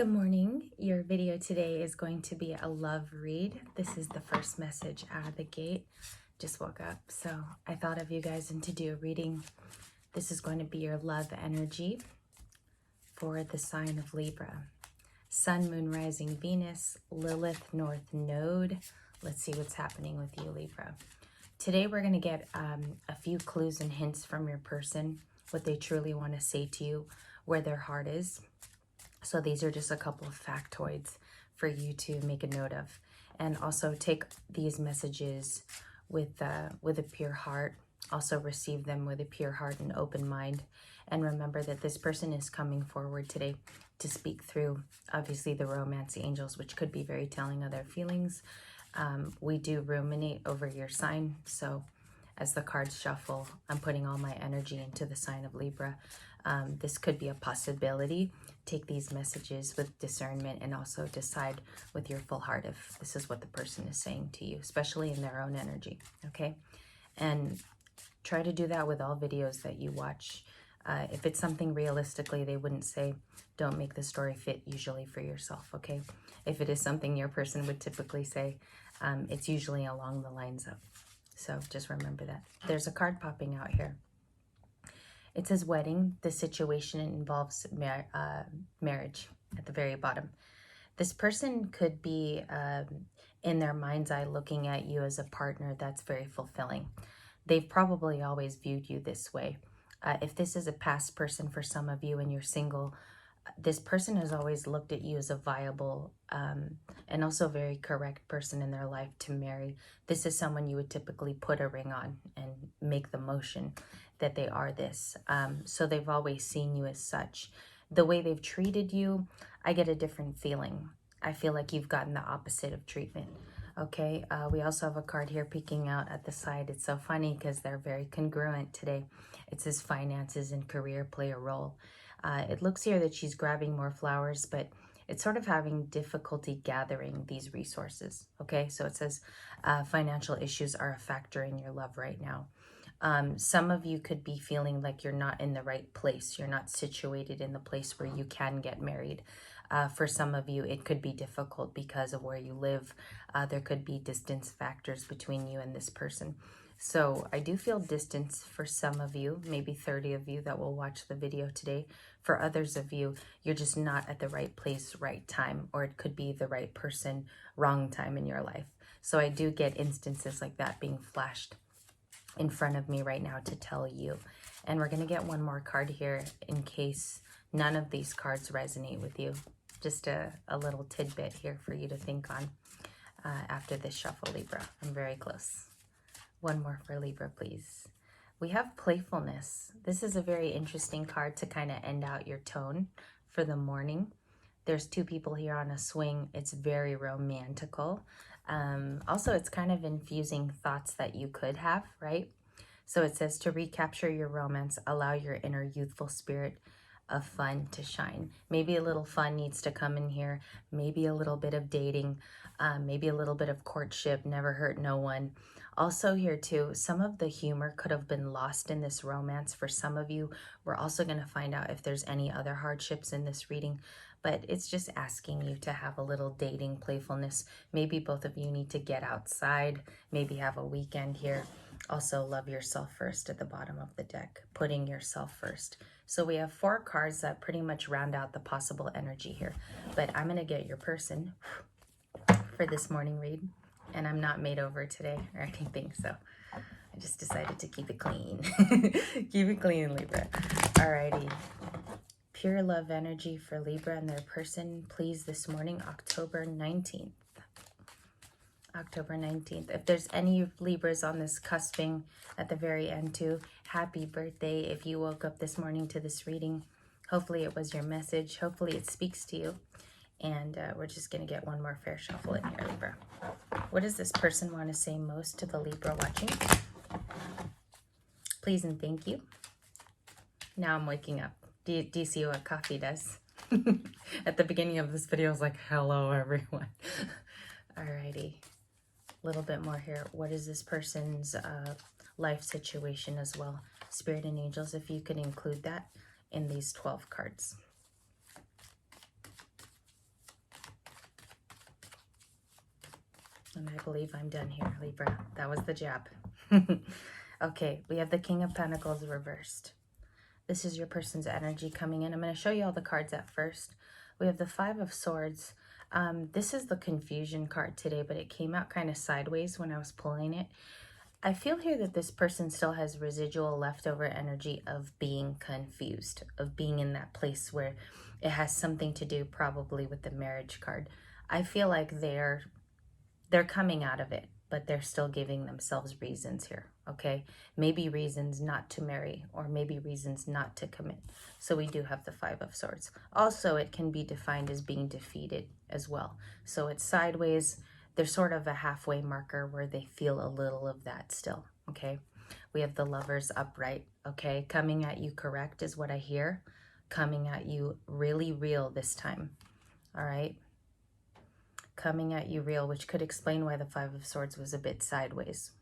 Good morning. Your video today is going to be a love read. This is the first message out of the gate. Just woke up, so I thought of you guys and to do a reading. This is going to be your love energy for the sign of Libra. Sun, Moon, Rising, Venus, Lilith, North Node. Let's see what's happening with you, Libra. Today we're going to get a few clues and hints from your person, what they truly want to say to you, where their heart is. So these are just a couple of factoids for you to make a note of. And also take these messages with a pure heart. Also receive them with a pure heart and open mind. And remember that this person is coming forward today to speak through, obviously, the romance angels, which could be very telling of their feelings. We do ruminate over your sign. So as the cards shuffle, I'm putting all my energy into the sign of Libra. This could be a possibility. Take these messages with discernment and also decide with your full heart if this is what the person is saying to you, especially in their own energy, okay? And try to do that with all videos that you watch. If it's something realistically they wouldn't say, don't make the story fit usually for yourself, okay? If it is something your person would typically say, it's usually along the lines of. So just remember that. There's a card popping out here. It says wedding. The situation involves marriage at the very bottom. This person could be in their mind's eye looking at you as a partner that's very fulfilling. They've probably always viewed you this way. If this is a past person for some of you and you're single, this person has always looked at you as a viable and also very correct person in their life to marry. This is someone you would typically put a ring on and make the motion that they are this. So they've always seen you as such. The way they've treated you, I get a different feeling. I feel like you've gotten the opposite of treatment. Okay, we also have a card here peeking out at the side. It's so funny because they're very congruent today. It says finances and career play a role. It looks here that she's grabbing more flowers, but it's sort of having difficulty gathering these resources. Okay, so it says financial issues are a factor in your love right now. Some of you could be feeling like you're not in the right place. You're not situated in the place where you can get married. For some of you, it could be difficult because of where you live. There could be distance factors between you and this person. So I do feel distance for some of you, maybe 30 of you that will watch the video today. For others of you, you're just not at the right place, right time, or it could be the right person, wrong time in your life. So I do get instances like that being flashed in front of me right now to tell you. And we're going to get one more card here in case none of these cards resonate with you. Just a little tidbit here for you to think on after this shuffle, Libra. I'm very close. One more for Libra, please. We have playfulness. This is a very interesting card to kind of end out your tone for the morning. There's two people here on a swing. It's very romantical. Also, it's kind of infusing thoughts that you could have, right? So it says to recapture your romance, allow your inner youthful spirit of fun to shine. Maybe a little fun needs to come in here. Maybe a little bit of dating. Maybe a little bit of courtship. Never hurt no one. Also here too, some of the humor could have been lost in this romance for some of you. We're also going to find out if there's any other hardships in this reading, but it's just asking you to have a little dating playfulness. Maybe both of you need to get outside, maybe have a weekend here. Also, love yourself first at the bottom of the deck, putting yourself first. So we have 4 cards that pretty much round out the possible energy here, but I'm going to get your person for this morning read. And I'm not made over today or anything, so I just decided to keep it clean. Keep it clean, Libra. Alrighty. Pure love energy for Libra and their person, please, this morning, October 19th. October 19th. If there's any Libras on this cusping at the very end too, happy birthday. If you woke up this morning to this reading, hopefully it was your message. Hopefully it speaks to you. And we're just going to get one more fair shuffle in here, Libra. What does this person want to say most to the Libra watching? Please and thank you. Now I'm waking up. Do you see what coffee does? At the beginning of this video, I was like, hello, everyone. Alrighty. A little bit more here. What is this person's life situation as well? Spirit and angels, if you could include that in these 12 cards. And I believe I'm done here, Libra. That was the jab. Okay, we have the King of Pentacles reversed. This is your person's energy coming in. I'm going to show you all the cards at first. We have the Five of Swords. This is the confusion card today, but it came out kind of sideways when I was pulling it. I feel here that this person still has residual leftover energy of being confused, of being in that place where it has something to do probably with the marriage card. I feel like they're coming out of it, but they're still giving themselves reasons here, okay? Maybe reasons not to marry, or maybe reasons not to commit. So we do have the Five of Swords. Also, it can be defined as being defeated as well. So it's sideways. There's sort of a halfway marker where they feel a little of that still, okay? We have the Lovers upright, okay? Coming at you correct is what I hear. Coming at you really real this time, all right? Coming at you real, which could explain why the Five of Swords was a bit sideways.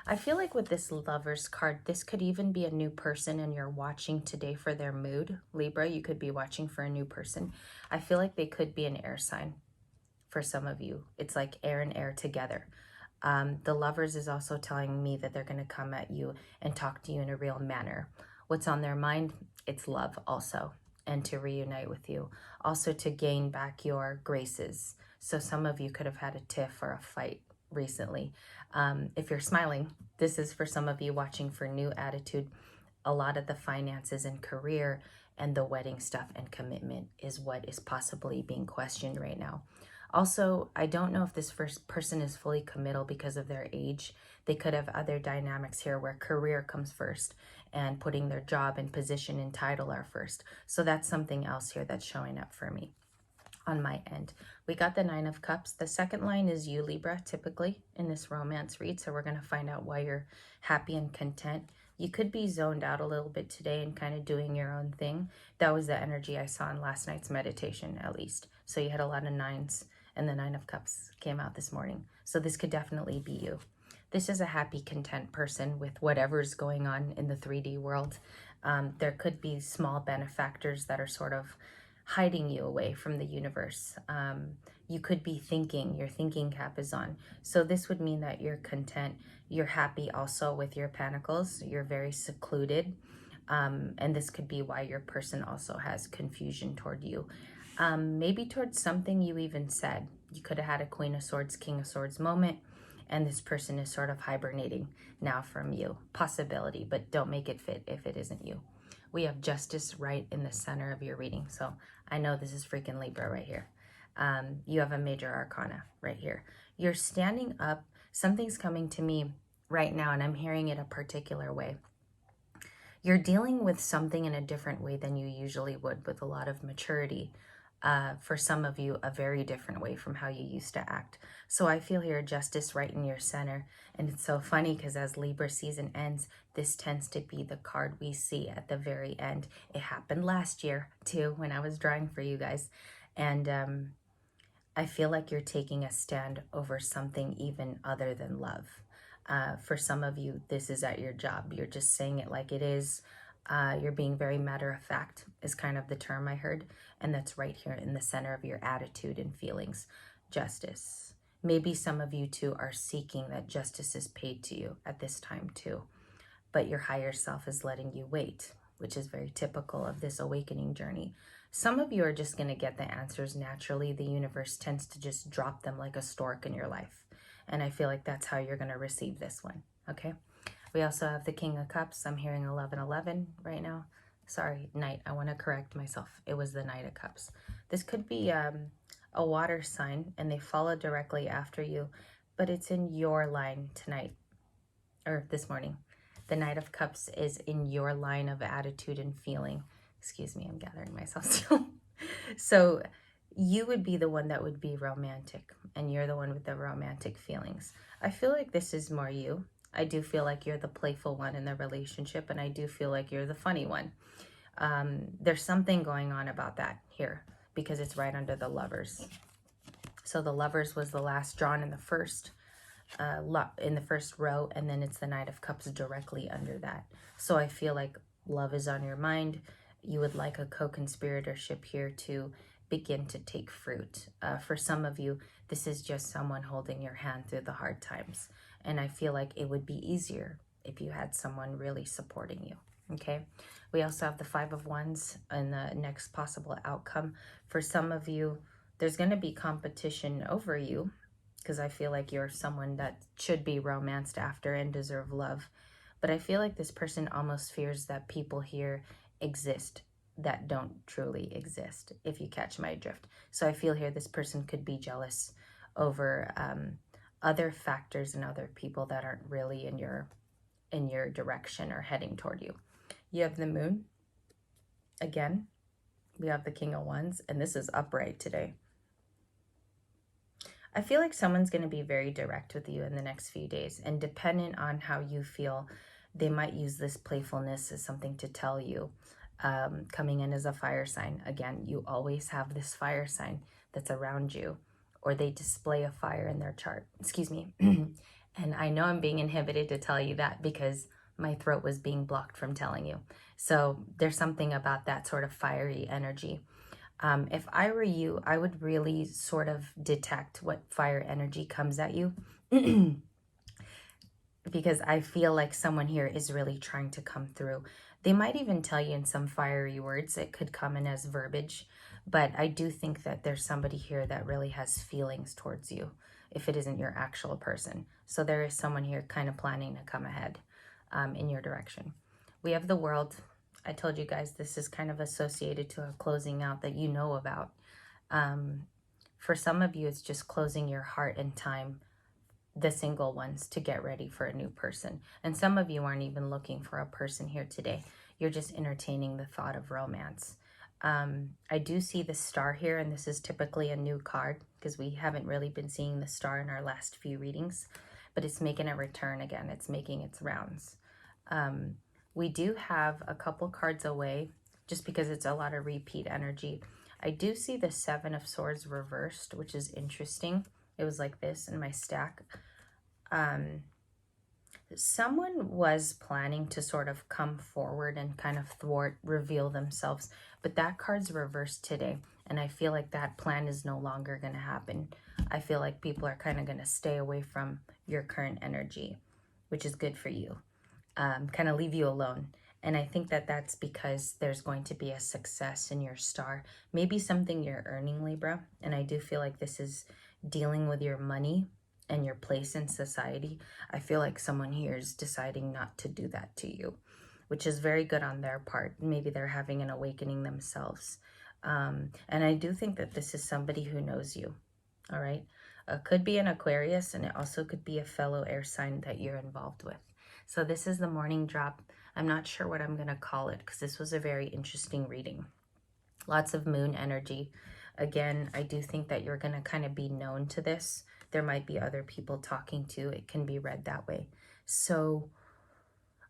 I feel like with this Lovers card, this could even be a new person and you're watching today for their mood. Libra, you could be watching for a new person. I feel like they could be an air sign for some of you. It's like air and air together. The Lovers is also telling me that they're going to come at you and talk to you in a real manner. What's on their mind? It's love also, and to reunite with you. Also to gain back your graces. So some of you could have had a tiff or a fight recently. If you're smiling, this is for some of you watching for new attitude. A lot of the finances and career and the wedding stuff and commitment is what is possibly being questioned right now. Also, I don't know if this first person is fully committal because of their age. They could have other dynamics here where career comes first and putting their job and position and title are first. So that's something else here that's showing up for me on my end. We got the Nine of Cups. The second line is you, Libra, typically in this romance read. So we're going to find out why you're happy and content. You could be zoned out a little bit today and kind of doing your own thing. That was the energy I saw in last night's meditation, at least. So you had a lot of nines, and the Nine of Cups came out this morning. So this could definitely be you. This is a happy, content person with whatever's going on in the 3D world. There could be small benefactors that are sort of hiding you away from the universe. You could be thinking, your thinking cap is on. So this would mean that you're content, you're happy also with your pentacles, you're very secluded. And this could be why your person also has confusion toward you. Maybe towards something you even said. You could have had a Queen of Swords, King of Swords moment, and this person is sort of hibernating now from you. Possibility, but don't make it fit if it isn't you. We have Justice right in the center of your reading. So I know this is freaking Libra right here. You have a major arcana right here. You're standing up. Something's coming to me right now, and I'm hearing it a particular way. You're dealing with something in a different way than you usually would, with a lot of maturity. For some of you, a very different way from how you used to act. So I feel here Justice right in your center. And it's so funny because as Libra season ends, this tends to be the card we see at the very end. It happened last year too when I was drawing for you guys. And I feel like you're taking a stand over something even other than love. For some of you, this is at your job. You're just saying it like it is. You're being very matter of fact is kind of the term I heard. And that's right here in the center of your attitude and feelings. Justice. Maybe some of you too are seeking that justice is paid to you at this time too. But your higher self is letting you wait, which is very typical of this awakening journey. Some of you are just going to get the answers naturally. The universe tends to just drop them like a stork in your life. And I feel like that's how you're going to receive this one. Okay. We also have the King of Cups. I'm hearing 1111 right now. Sorry, Knight. I want to correct myself. It was the Knight of Cups. This could be a water sign and they follow directly after you, but it's in your line tonight or this morning. The Knight of Cups is in your line of attitude and feeling. Excuse me, I'm gathering myself still. So you would be the one that would be romantic and you're the one with the romantic feelings. I feel like this is more you. I do feel like you're the playful one in the relationship, and I do feel like you're the funny one. There's something going on about that here because it's right under the Lovers. So the Lovers was the last drawn in the first row, and then it's the Knight of Cups directly under that. So I feel like love is on your mind. You would like a co-conspiratorship here to begin to take fruit. For some of you, this is just someone holding your hand through the hard times. And I feel like it would be easier if you had someone really supporting you. Okay. We also have the 5 of Wands and the next possible outcome. For some of you, there's going to be competition over you, because I feel like you're someone that should be romanced after and deserve love. But I feel like this person almost fears that people here exist that don't truly exist, if you catch my drift. So I feel here this person could be jealous over other factors and other people that aren't really in your direction or heading toward you. You have the Moon. Again, we have the King of Wands, and this is upright today. I feel like someone's going to be very direct with you in the next few days, and depending on how you feel, they might use this playfulness as something to tell you. Coming in as a fire sign, again, you always have this fire sign that's around you, or they display a fire in their chart. Excuse me. And I know I'm being inhibited to tell you that because my throat was being blocked from telling you. So there's something about that sort of fiery energy. If I were you, I would really sort of detect what fire energy comes at you. Because I feel like someone here is really trying to come through. They might even tell you in some fiery words. It could come in as verbiage. But I do think that there's somebody here that really has feelings towards you, if it isn't your actual person. So there is someone here kind of planning to come ahead in your direction. We have the World. I told you guys this is kind of associated to a closing out that you know about. For some of you, it's just closing your heart and time, the single ones, to get ready for a new person. And some of you aren't even looking for a person here today. You're just entertaining the thought of romance. I do see the Star here, and this is typically a new card because we haven't really been seeing the Star in our last few readings, but it's making a return again. It's making its rounds. We do have a couple cards away just because it's a lot of repeat energy. I do see the 7 of Swords reversed, which is interesting. It was like this in my stack. Someone was planning to sort of come forward and kind of thwart, reveal themselves, but that card's reversed today, and I feel like that plan is no longer going to happen. I feel like people are kind of going to stay away from your current energy, which is good for you. Kind of leave you alone. And I think that that's because there's going to be a success in your star. Maybe something you're earning, Libra. And I do feel like this is dealing with your money and your place in society. I feel like someone here is deciding not to do that to you, which is very good on their part. Maybe they're having an awakening themselves. And I do think that this is somebody who knows you. All right. Could be an Aquarius, and it also could be a fellow air sign that you're involved with. So this is the morning drop. I'm not sure what I'm going to call it because this was a very interesting reading. Lots of moon energy. Again, I do think that you're going to kind of be known to this. There might be other people talking to. It can be read that way. So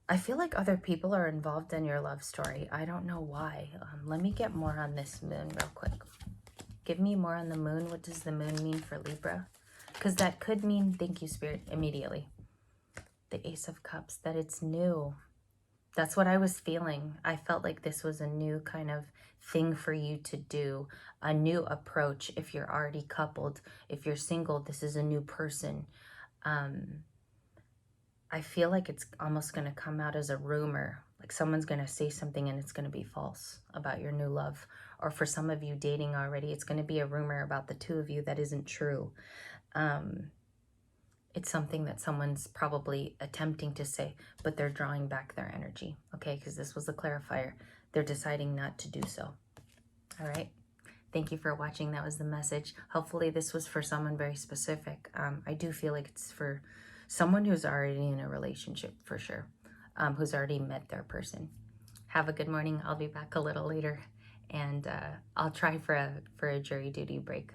I feel like other people are involved in your love story. I don't know why. Let me get more on this moon real quick. Give me more on the moon. What does the moon mean for Libra? Because that could mean, thank you, Spirit, immediately. The Ace of Cups, that it's new. That's what I was feeling. I felt like this was a new kind of thing for you to do, a new approach. If you're already coupled, if you're single, this is a new person. I feel like it's almost going to come out as a rumor, like someone's going to say something and it's going to be false about your new love. Or for some of you dating already, it's going to be a rumor about the two of you that isn't true. It's something that someone's probably attempting to say, but they're drawing back their energy, okay? Because this was a clarifier. They're deciding not to do so, all right? Thank you for watching. That was the message. Hopefully this was for someone very specific. I do feel like it's for someone who's already in a relationship for sure, who's already met their person. Have a good morning. I'll be back a little later, and I'll try for a jury duty break.